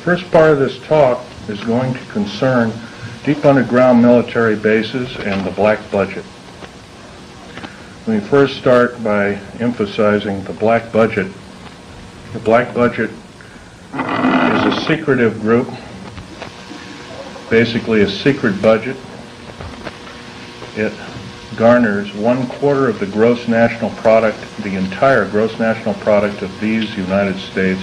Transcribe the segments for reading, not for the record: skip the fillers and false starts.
first part of this talk is going to concern deep underground military bases and the black budget. Let me first start by emphasizing the black budget. The black budget is a secretive group, basically a secret budget. It garners 1/4 of the gross national product, the entire gross national product of these United States.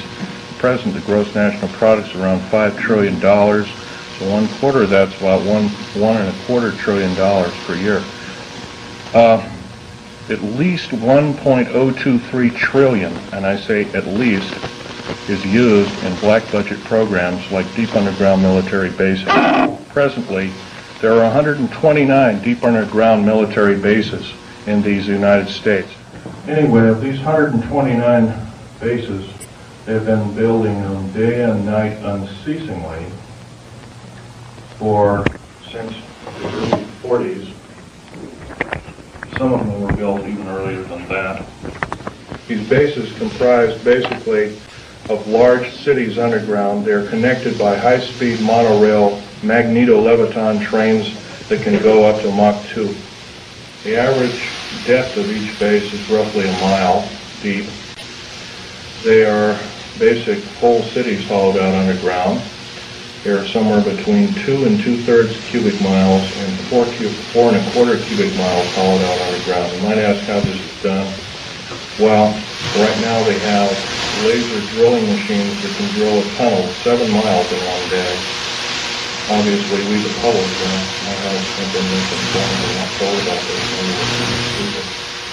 At present, the gross national product is around $5 trillion, so 1/4 of that's about $1.25 trillion per year. At least 1.023 trillion, and I say at least, is used in black budget programs like deep underground military bases. Presently, there are 129 deep underground military bases in these United States. Anyway, of these 129 bases, they've been building them day and night unceasingly since the early 40s. Some of them were built even earlier than that. These bases comprise basically of large cities underground. They're connected by high-speed monorail magneto-leviton trains that can go up to Mach 2. The average depth of each base is roughly a mile deep. They are basic whole cities hollowed out underground. They are somewhere between 2 2/3 cubic miles and 4 1/4 cubic miles hollowed out underground. You might ask how this is done. Well, right now they have laser drilling machines that can drill a tunnel 7 miles in one day. Obviously, we the public might have information and we're not told about this.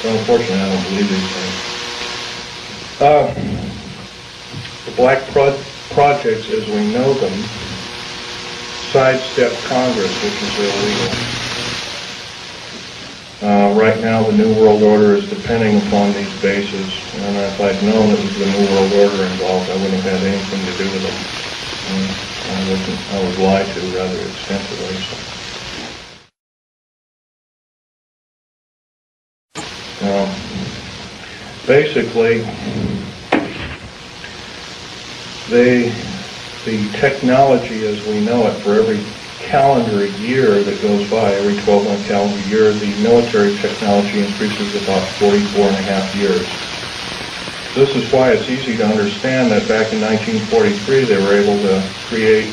So unfortunately, I don't believe these things. The black projects, as we know them, sidestep Congress, which is illegal. Right now, the New World Order is depending upon these bases, and if I'd known it was the New World Order involved, I wouldn't have had anything to do with them. I was lied to rather extensively. Basically, the technology as we know it, for every calendar year that goes by, every 12-month calendar year, the military technology increases about 44.5 years. This is why it's easy to understand that back in 1943 they were able to create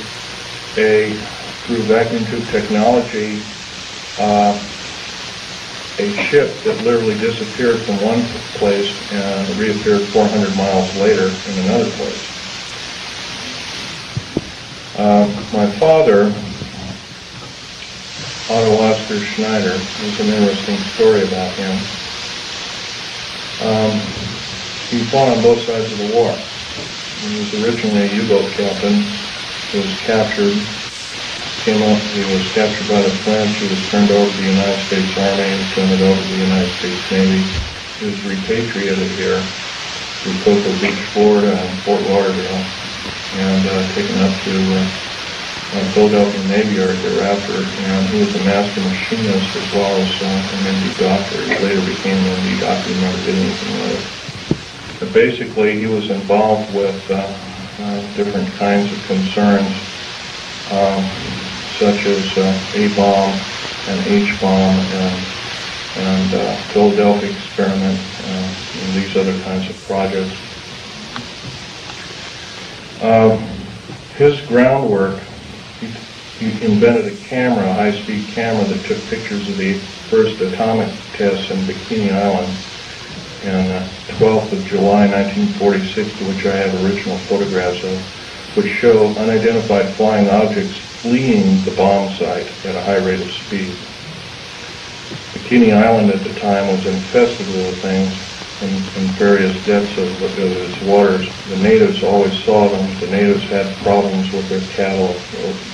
through vacuum tube technology, a ship that literally disappeared from one place and reappeared 400 miles later in another place. My father, Otto Schneider, there's an interesting story about him. He fought on both sides of the war. He was originally a U-boat captain. He was captured. He was captured by the French. He was turned over to the United States Army. He was turned over to the United States Navy. He was repatriated here to Cocoa Beach, Florida, and Fort Lauderdale, and taken up to Philadelphia Navy Yard thereafter. And he was a master machinist as well as an MD doctor. He later became an MD doctor and never did anything with it. But basically, he was involved with different kinds of concerns, such as A-bomb and H-bomb and Philadelphia experiment and these other kinds of projects. His groundwork, he invented a camera, a high-speed camera that took pictures of the first atomic tests in Bikini Island on 12th of July 1946, to which I have original photographs of, which show unidentified flying objects fleeing the bomb site at a high rate of speed. Bikini Island at the time was infested with things in various depths of its waters. The natives always saw them. The natives had problems with their cattle,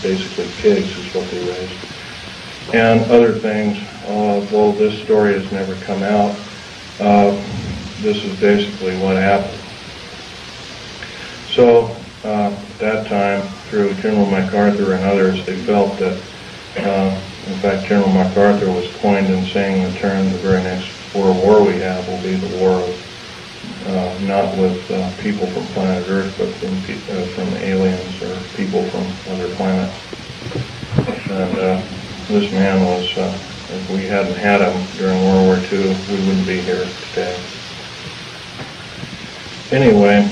basically pigs is what they raised, and other things. Well, this story has never come out. This is basically what happened. So at that time, through General MacArthur and others, they felt that, in fact, General MacArthur was coined in saying the term, the very next war we have will be the war of, not with people from planet Earth, but from aliens or people from other planets. And this man was, if we hadn't had him during World War II, we wouldn't be here today. Anyway,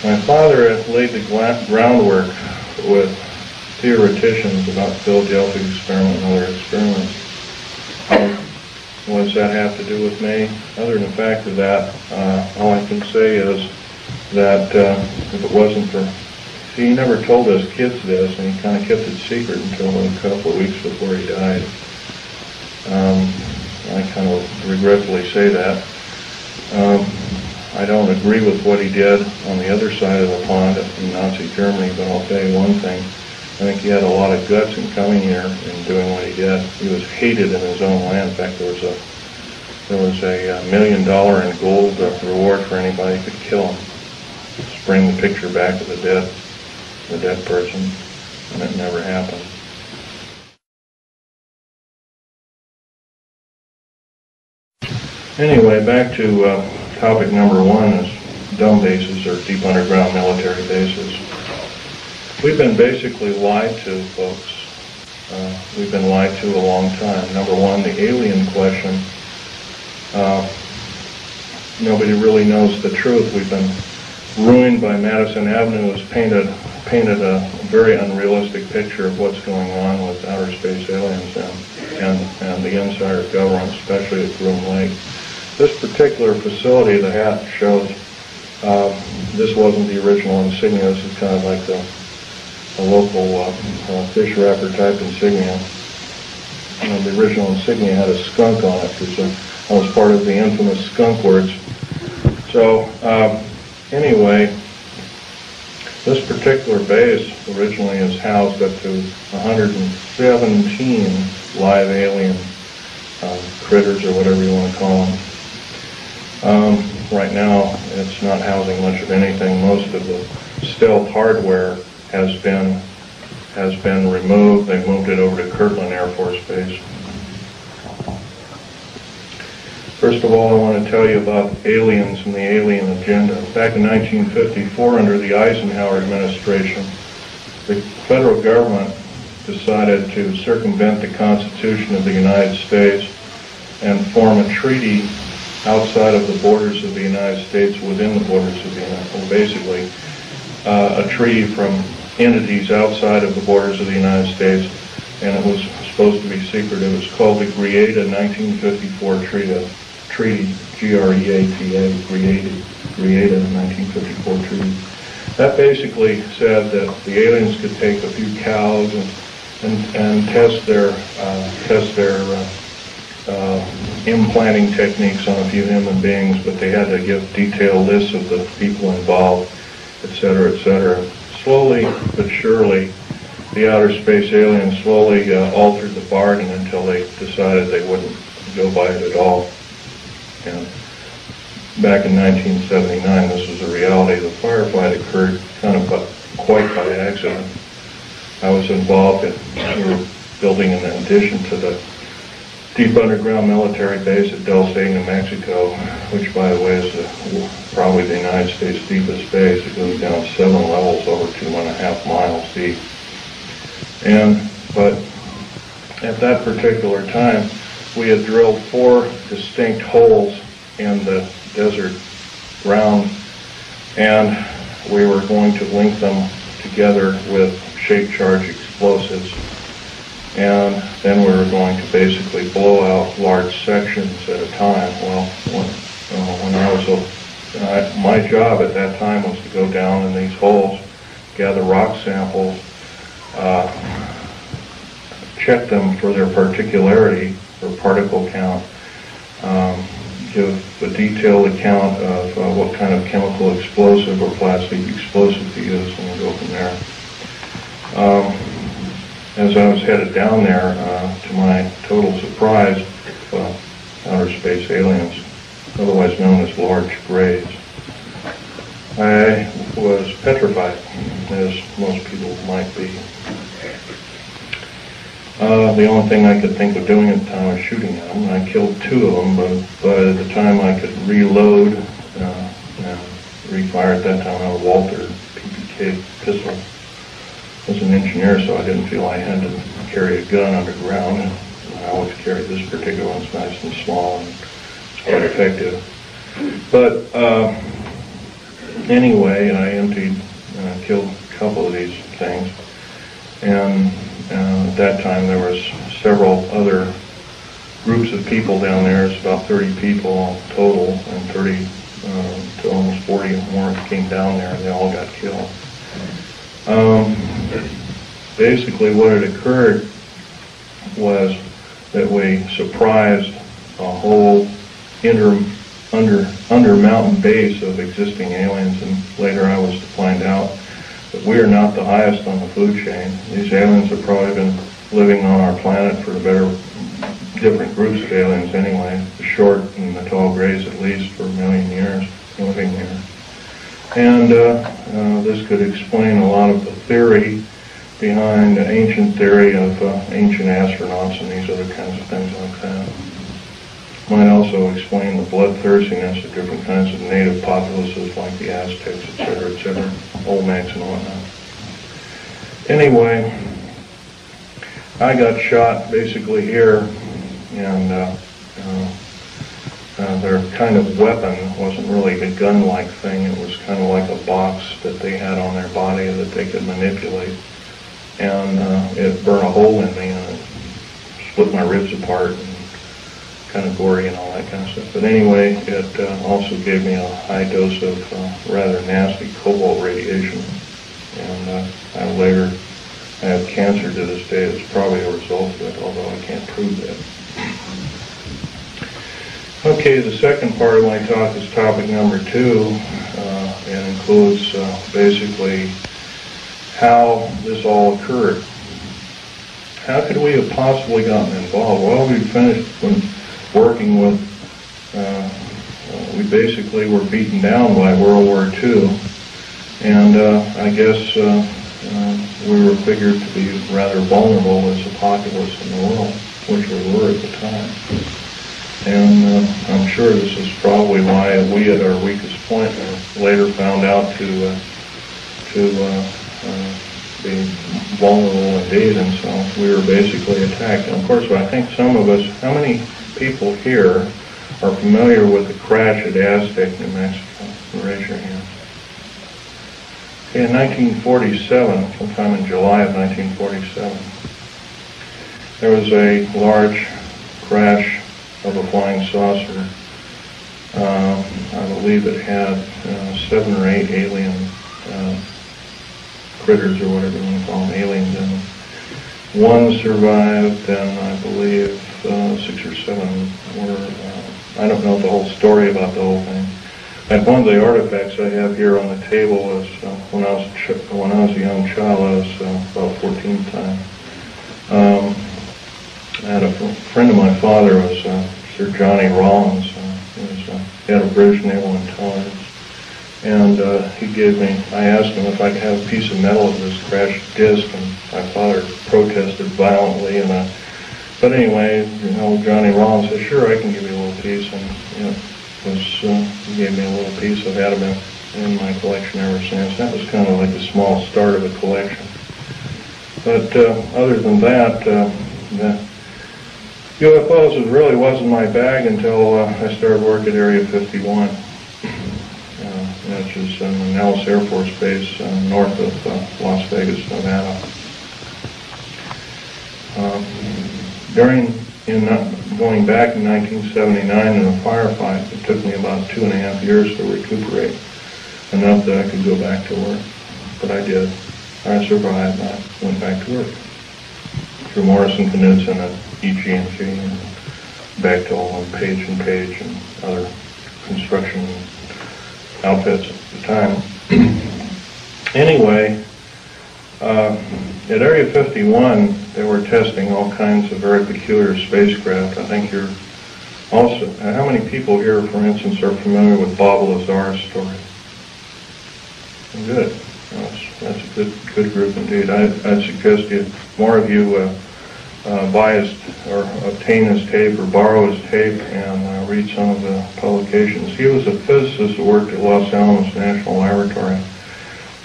my father had laid the groundwork with theoreticians about the Philadelphia experiment and other experiments. What does that have to do with me? Other than the fact of that, all I can say is that if it wasn't for, he never told us kids this, and he kind of kept it secret until a couple of weeks before he died. I kind of regretfully say that. I don't agree with what he did on the other side of the pond in Nazi Germany, but I'll tell you one thing. I think he had a lot of guts in coming here and doing what he did. He was hated in his own land. In fact, there was a $1 million in gold reward for anybody who could kill him. Just bring the picture back of the dead person, and it never happened. Anyway, back to topic number one is dumb bases or deep underground military bases. We've been basically lied to, folks. We've been lied to a long time. Number one, the alien question. Nobody really knows the truth. We've been ruined by Madison Avenue, has painted a very unrealistic picture of what's going on with outer space aliens and the inside of government, especially at Groom Lake. This particular facility, the hat shows, this wasn't the original insignia. This is kind of like a local fish wrapper type insignia. The original insignia had a skunk on it because that was part of the infamous skunk words. So anyway, this particular base originally is housed up to 117 live alien critters, or whatever you want to call them. Right now, it's not housing much of anything. Most of the stealth hardware has been removed. They moved it over to Kirtland Air Force Base. First of all, I want to tell you about aliens and the alien agenda. Back in 1954, under the Eisenhower administration, the federal government decided to circumvent the Constitution of the United States and form a treaty outside of the borders of the United States, within the borders of the United States, basically a treaty from entities outside of the borders of the United States, and it was supposed to be secret. It was called the Greada 1954 Treaty, G-R-E-A-T-A, Greada 1954 Treaty. That basically said that the aliens could take a few cows and test their implanting techniques on a few human beings, but they had to give detailed lists of the people involved, etc., etc. Slowly but surely, the outer space aliens slowly altered the bargain until they decided they wouldn't go by it at all. And back in 1979, this was a reality. The firefight occurred kind of quite by accident. I was involved in, we were building an addition to the deep underground military base at Del State, New Mexico, which, by the way, is probably the United States' deepest base. It goes down 7 levels over 2.5 miles deep. But at that particular time, we had drilled 4 distinct holes in the desert ground, and we were going to link them together with shape charge explosives. And then we were going to basically blow out large sections at a time. Well, when I was my job at that time was to go down in these holes, gather rock samples, check them for their particularity, or particle count, give a detailed account of what kind of chemical explosive or plastic explosive to use, and we'll go from there. As I was headed down there, to my total surprise, outer space aliens, otherwise known as large grays, I was petrified, as most people might be. The only thing I could think of doing at the time was shooting at them. I killed 2 of them, but by the time I could reload and refire at that time, I had a Walter PPK sophisticated pistol. I was an engineer, so I didn't feel I had to carry a gun underground. And I always carried this particular one. It's nice and small, and it's quite effective. But anyway, I killed a couple of these things. And at that time, there was several other groups of people down there. It's about 30 people total, and 30 to almost 40 or more came down there, and they all got killed. Basically, what had occurred was that we surprised a whole under mountain base of existing aliens, and later I was to find out that we are not the highest on the food chain. These aliens have probably been living on our planet for different groups of aliens anyway, the short and the tall grays at least for 1 million years living here. And this could explain a lot of the theory behind the ancient theory of ancient astronauts and these other kinds of things like that. Might also explain the bloodthirstiness of different kinds of native populaces like the Aztecs, etc., Olmecs and whatnot. Anyway, I got shot basically here, and their kind of weapon wasn't really a gun-like thing. It was kind of like a box that they had on their body that they could manipulate. And it burned a hole in me, and it split my ribs apart, and kind of gory and all that kind of stuff. But anyway, it also gave me a high dose of rather nasty cobalt radiation. And I have cancer to this day. It's probably a result of it, although I can't prove that. Okay, the second part of my talk is topic number 2, and includes basically how this all occurred. How could we have possibly gotten involved? Well, we finished working with, we basically were beaten down by World War II, and I guess we were figured to be rather vulnerable as a populace in the world, which we were at the time. And I'm sure this is probably why we at our weakest point later found out to be vulnerable indeed, and so we were basically attacked. And of course, I think some of us, how many people here are familiar with the crash at Aztec, New Mexico? Raise your hand. In 1947, sometime in July of 1947, there was a large crash of a flying saucer. I believe it had 7 or 8 alien critters, or whatever you want to call them, aliens in them. One survived, and I believe 6 or 7 were, I don't know the whole story about the whole thing. And one of the artifacts I have here on the table was when I was a young child. I was about 14 at the time. I had a friend of my father was Sir Johnny Rawlins. He was head of British Naval Intelligence. And he gave me, I asked him if I could have a piece of metal of this crashed disc, and my father protested violently. But anyway, Johnny Rawlins said, "Sure, I can give you a little piece." And he gave me a little piece. I've had them in my collection ever since. That was kind of like the small start of a collection. But other than that, UFOs really wasn't my bag until I started work at Area 51. Which is in the Nellis Air Force Base north of Las Vegas, Nevada. Going back in 1979 in a firefight, it took me about 2.5 years to recuperate, enough that I could go back to work. But I did. I survived, and I went back to work. Through Morrison Knudsen at EG&G, and Bechtel and Page and other construction outfits at the time. Anyway, at Area 51, they were testing all kinds of very peculiar spacecraft. I think you're also, how many people here, for instance, are familiar with Bob Lazar's story? Good. That's a good group indeed. I'd suggest more of you buy his, or obtain his tape, or borrow his tape, and read some of the publications. He was a physicist who worked at Los Alamos National Laboratory.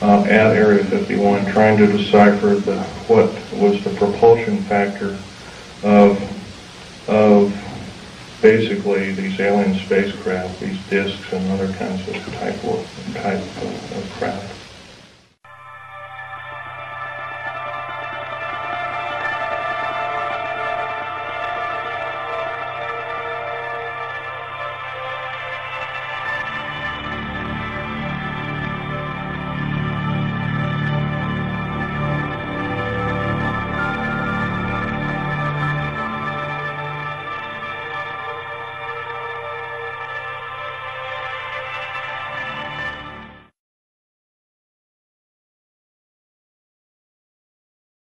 at Area 51, trying to decipher what was the propulsion factor of basically these alien spacecraft, these discs and other kinds of type of craft.